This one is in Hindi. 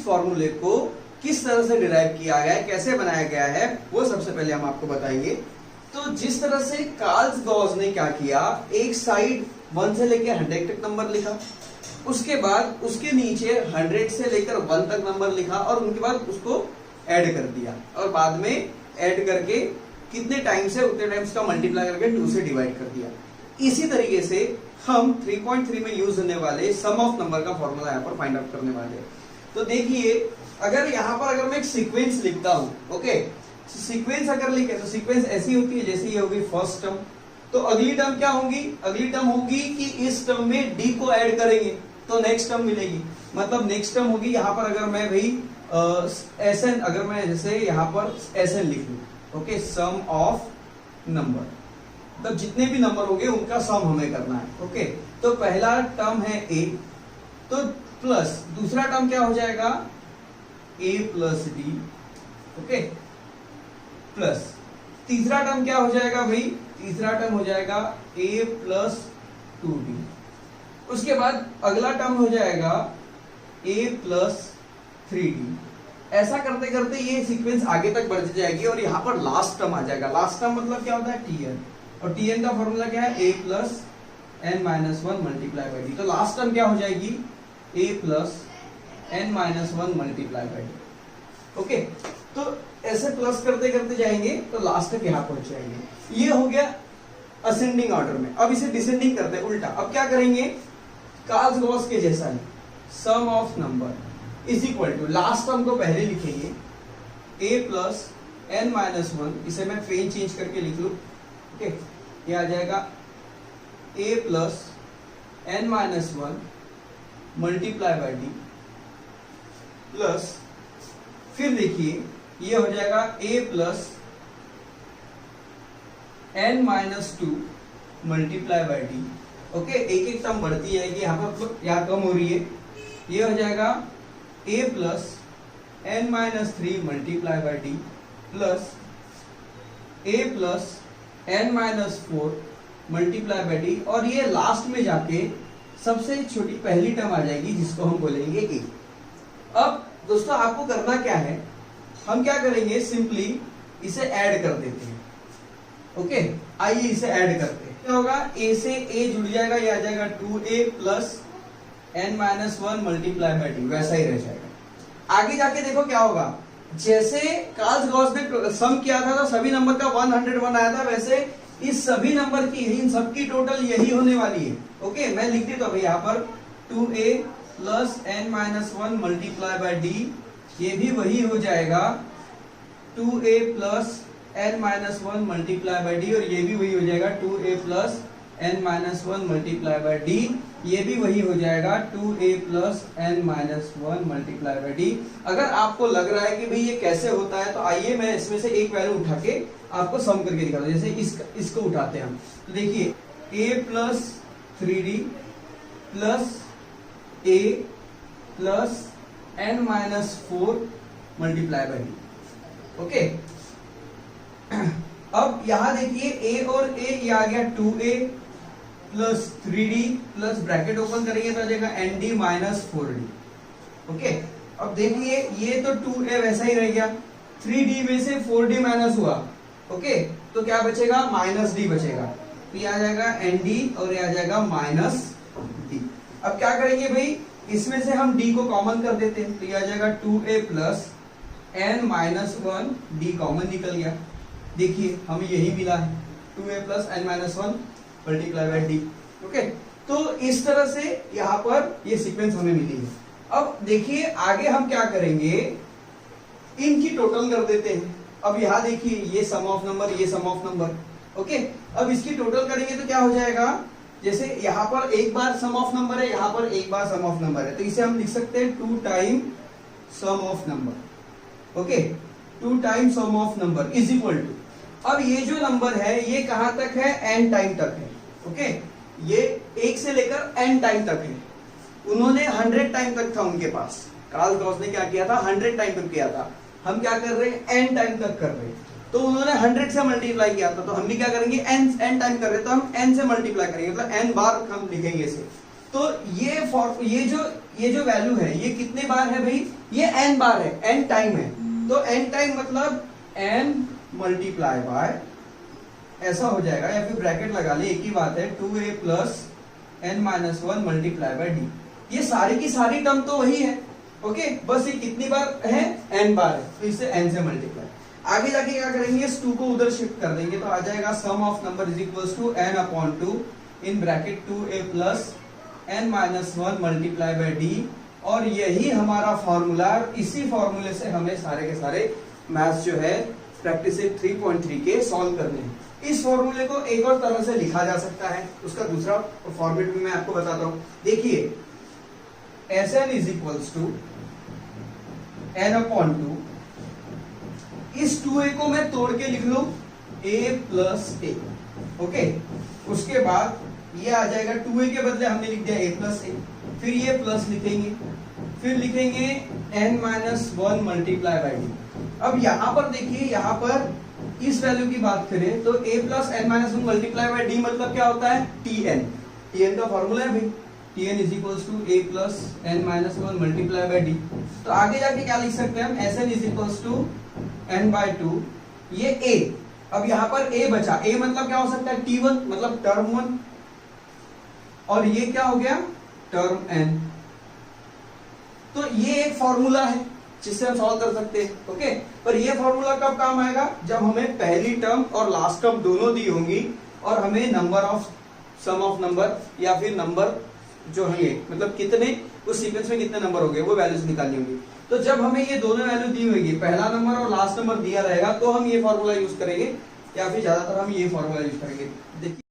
इस फॉर्मूले को किस तरह से डिराइव किया गया है, कैसे बनाया गया है, वो सबसे पहले हम आपको बताएंगे। तो जिस तरह से कार्ल्स गॉस ने क्या किया, एक साइड 1 से लेकर 100 तक नंबर लिखा, उसके बाद उसके नीचे 100 से लेकर 1 तक नंबर लिखा और उनके बाद उसको ऐड कर दिया और बाद में ऐड करके कितने टाइम से उतने टाइम्स का मल्टीप्लाई करके 2 से डिवाइड कर दिया। इसी तरीके से हम 3.3 में यूज होने वाले सम ऑफ नंबर का फॉर्मूला यहाँ पर फाइंड आउट करने वाले हैं। तो देखिए, अगर यहाँ पर अगर मैं एक सीक्वेंस लिखता हूँ, ओके, सीक्वेंस अगर लिखे तो सीक्वेंस ऐसी होती है जैसे ये होगी फर्स्ट टर्म, तो अगली टर्म क्या होगी, अगली टर्म होगी कि इस टर्म में डी को ऐड करेंगे तो नेक्स्ट टर्म मिलेगी। मतलब नेक्स्ट टर्म होगी यहाँ पर अगर मैं भाई एसएन, अगर मैं जैसे यहाँ पर एसएन लिख लूं, ओके, सम ऑफ नंबर, मतलब जितने भी नंबर होंगे उनका सम हमें करना है। ओके, तो पहला टर्म है ए, तो प्लस दूसरा टर्म क्या हो जाएगा, ए प्लस डी, ओके, प्लस तीसरा टर्म क्या हो जाएगा भाई, तीसरा टर्म हो जाएगा ए प्लस 2d। उसके बाद अगला टर्म हो जाएगा ए प्लस 3d। ऐसा करते करते ये सीक्वेंस आगे तक बढ़ जाएगी और यहाँ पर लास्ट टर्म आ जाएगा। लास्ट टर्म मतलब क्या होता है, tn, और tn का फॉर्मूला क्या है, a plus n minus 1 multiply by d. तो लास्ट टर्म क्या हो जाएगी, a plus n minus 1 multiply by D. Okay, तो ऐसे प्लस करते करते जाएंगे तो लास्ट तक यहाँ पहुंच जाएंगे। ये हो गया असेंडिंग ऑर्डर में। अब इसे डिसेंडिंग करते हैं उल्टा। अब क्या करेंगे, कार्ल्स गॉस के जैसा ही sum of number is equal to, last term को पहले लिखेंगे a प्लस n माइनस 1, इसे मैं पेन चेंज करके लिख लूं, ओके, ये आ जाएगा a plus n minus 1 multiply by D, plus फिर देखिए ये हो जाएगा a plus n minus 2 multiply by D. Okay, एक एक टर्म बढ़ती जाएगी, यहाँ पर यहाँ कम हो रही है। ये हो जाएगा a plus n minus 3 multiply by D, plus a plus n minus 4 multiply by D, और ये लास्ट में जाके सबसे छोटी पहली टर्म आ जाएगी जिसको हम बोलेंगे a। अब दोस्तों आपको करना क्या है, हम क्या करेंगे, सिंपली इसे ऐड कर देते हैं। ओके, आइए इसे ऐड करते हैं। क्या होगा, a से a जुड़ जाएगा, ये आ जाएगा 2a plus n minus 1 multiply by D, वैसा ही रह जाएगा। आगे जाके देखो क्या होगा, जैसे कार्ल्स गॉस ने सम किया था तो सभी नंबर का 101 आया था, वैसे इस सभी नंबर की, इन सबकी टोटल यही होने वाली है। ओके, मैं लिख देता हूं यहाँ पर 2a plus n minus 1 multiply by D, ये भी वही हो जाएगा 2a plus n minus 1 multiply by D, और ये भी वही हो जाएगा 2a plus n minus 1 multiply by D, ये भी वही हो जाएगा 2a plus n minus 1 multiply by D. अगर आपको लग रहा है कि भाई ये कैसे होता है, तो आइए मैं इसमें से एक वैल्यू उठा के आपको सम करके दिखा दूं। जैसे इसको उठाते हैं हम, तो देखिए a plus 3d plus a plus n minus 4 multiply by D. Okay, अब यहां देखिए a और a, ये आ गया 2a plus 3d plus bracket open करेंगे तो आ जाएगा nd माइनस 4d। ओके, अब देखिए ये तो 2a वैसा ही रह गया, 3d में से 4d माइनस हुआ, ओके, तो क्या बचेगा, माइनस d बचेगा, तो ये आ जाएगा nd और ये आ जाएगा माइनस d। अब क्या करेंगे भाई, इसमें से हम d को कॉमन कर देते हैं, तो ये आ जाएगा 2a plus n minus 1 d common निकल गया। देखिए हमें यही मिला है 2a plus n minus 1 multiply by D. Okay, तो इस तरह से यहाँ पर ये सीक्वेंस हमें मिली है। अब देखिए आगे हम क्या करेंगे, इनकी टोटल कर देते हैं। अब यहाँ देखिए ये सम ऑफ नंबर, ये सम ऑफ नंबर। ओके, अब इसकी टोटल करेंगे तो क्या हो जाएगा, जैसे यहाँ पर एक बार सम ऑफ नंबर है, यहाँ पर एक बार सम ऑफ नंबर है, तो इसे हम लिख सकते हैं 2 time sum of number. Okay, 2 time sum of number is equal to, अब ये जो नंबर है ये कहां तक है, n टाइम तक है। ओके, ये 1 से लेकर n टाइम तक है। उन्होंने 100 टाइम तक था उनके पास, कार्ल गॉस ने क्या किया था, 100 टाइम तक किया था। हम क्या कर रहे हैं, n टाइम तक कर रहे हैं, तो उन्होंने 100 से मल्टीप्लाई किया था, तो हम भी क्या करेंगे, n टाइम कर रहे हैं तो हम n से मल्टीप्लाई करेंगे, मतलब n बार हम लिखेंगे इसे। तो ये जो वैल्यू है ये कितने बार है भाई, ये n बार है, n टाइम है। तो n टाइम मतलब n मल्टीप्लाई बाय ऐसा हो जाएगा, या फिर ब्रैकेट लगा ले, एक ही बात है, 2a plus n minus 1 multiply by D. ये सारी की सारी टर्म तो वही है, ओके, बस ये कितनी बार है, n बार है, तो इसे n से मल्टीप्लाई। आगे जाके क्या करेंगे, इस 2 को उधर शिफ्ट कर देंगे तो आ जाएगा sum of number is equals to n upon 2 in bracket 2a plus n minus 1 multiply by D. और यही हमारा फॉर्मूला, इसी फॉर्मूले से हमें सारे के सारे मैथ्स जो है प्रैक्टिस 3.3 के सॉल्व करने हैं। इस फॉर्मूले को एक और तरह से लिखा जा सकता है, उसका दूसरा फॉर्मेट भी मैं आपको बताता हूं। देखिए Sn is equals to n upon 2, इस 2a को मैं तोड़ के लिख लूं a प्लस ए, ओके। उसके बाद ये आ जाएगा, 2a के बदले हमने लिख दिया a प्लस ए, फिर ये प्लस लिखेंगे, फिर लिखेंगे n minus 1 multiply by D. अब यहां पर देखिए, यहां पर इस वैल्यू की बात करें तो a plus n minus 1 multiply by D मतलब क्या होता है, tn। tn का फॉर्मूला है भाई, tn is equals to a plus n minus 1 multiply by d. तो आगे जाके क्या लिख सकते हैं हम, Sn is equals to n by 2, ये a। अब यहां पर a बचा, a मतलब क्या हो सकता है, t1 मतलब टर्म 1, और ये क्या हो गया, टर्म n। तो ये एक फॉर्मूला है जिससे हम सॉल्व कर सकते हैं, ओके। पर ये फॉर्मूला कब काम आएगा, जब हमें पहली टर्म और लास्ट टर्म दोनों दी होंगी और हमें number of sum of number या फिर नंबर जो है मतलब कितने उस सीक्वेंस में कितने नंबर हो गए वो वैल्यूज निकालनी होंगी। तो जब हमें ये दोनों वैल्यू दी होगी, पहला नंबर और लास्ट नंबर दिया रहेगा, तो हम ये फॉर्मूला यूज करेंगे, या फिर ज्यादातर हम ये फॉर्मूला यूज करेंगे। देखिए